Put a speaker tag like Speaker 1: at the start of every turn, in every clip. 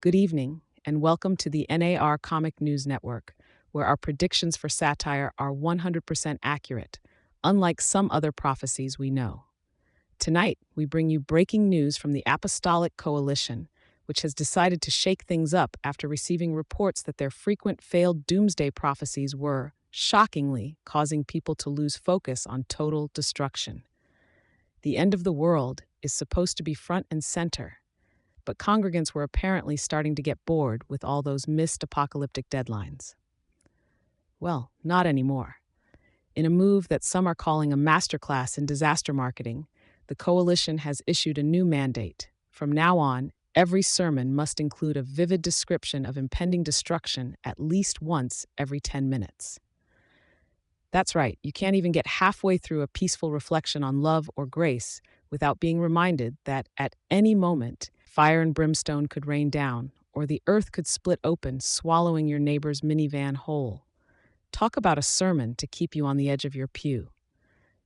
Speaker 1: Good evening, and welcome to the NAR Comic News Network, where our predictions for satire are 100% accurate, unlike some other prophecies we know. Tonight, we bring you breaking news from the Apostolic Coalition, which has decided to shake things up after receiving reports that their frequent failed doomsday prophecies were, shockingly, causing people to lose focus on total destruction. The end of the world is supposed to be front and center, but congregants were apparently starting to get bored with all those missed apocalyptic deadlines. Well, not anymore. In a move that some are calling a masterclass in disaster marketing, the coalition has issued a new mandate. From now on, every sermon must include a vivid description of impending destruction at least once every 10 minutes. That's right, you can't even get halfway through a peaceful reflection on love or grace without being reminded that at any moment, fire and brimstone could rain down, or the earth could split open, swallowing your neighbor's minivan whole. Talk about a sermon to keep you on the edge of your pew.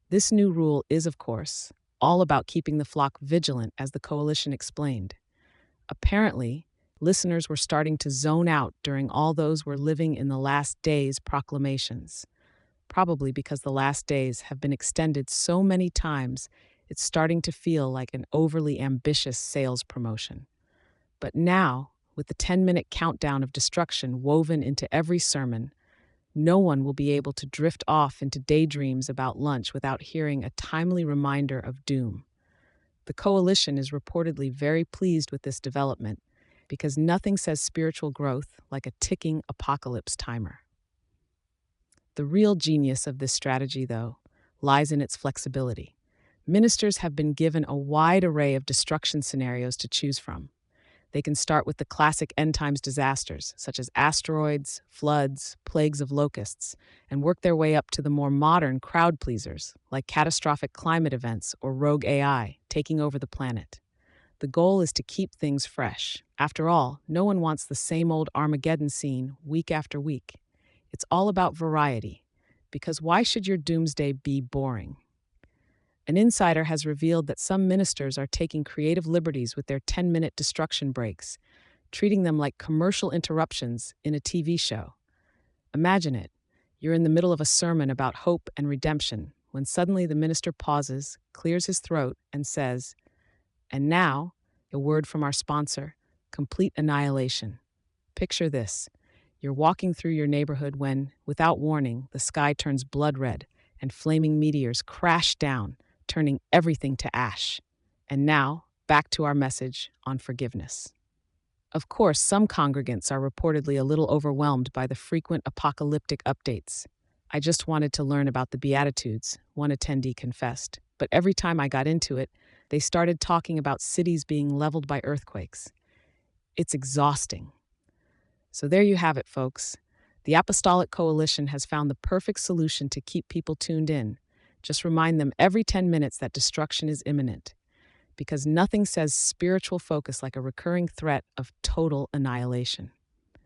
Speaker 1: This new rule is, of course, all about keeping the flock vigilant, as the coalition explained. Apparently, listeners were starting to zone out during all those "we're living in the last days" proclamations. Probably because the last days have been extended so many times, it's starting to feel like an overly ambitious sales promotion. But now, with the 10-minute countdown of destruction woven into every sermon, no one will be able to drift off into daydreams about lunch without hearing a timely reminder of doom. The coalition is reportedly very pleased with this development because nothing says spiritual growth like a ticking apocalypse timer. The real genius of this strategy, though, lies in its flexibility. Ministers have been given a wide array of destruction scenarios to choose from. They can start with the classic end times disasters, such as asteroids, floods, plagues of locusts, and work their way up to the more modern crowd pleasers, like catastrophic climate events or rogue AI taking over the planet. The goal is to keep things fresh. After all, no one wants the same old Armageddon scene week after week. It's all about variety, because why should your doomsday be boring? An insider has revealed that some ministers are taking creative liberties with their 10-minute destruction breaks, treating them like commercial interruptions in a TV show. Imagine it. You're in the middle of a sermon about hope and redemption when suddenly the minister pauses, clears his throat, and says, "And now, a word from our sponsor, complete annihilation." Picture this. You're walking through your neighborhood when, without warning, the sky turns blood red and flaming meteors crash down, turning everything to ash. And now, back to our message on forgiveness. Of course, some congregants are reportedly a little overwhelmed by the frequent apocalyptic updates. "I just wanted to learn about the Beatitudes," one attendee confessed. "But every time I got into it, they started talking about cities being leveled by earthquakes. It's exhausting." So there you have it, folks. The Apostolic Coalition has found the perfect solution to keep people tuned in. Just remind them every 10 minutes that destruction is imminent, because nothing says spiritual focus like a recurring threat of total annihilation.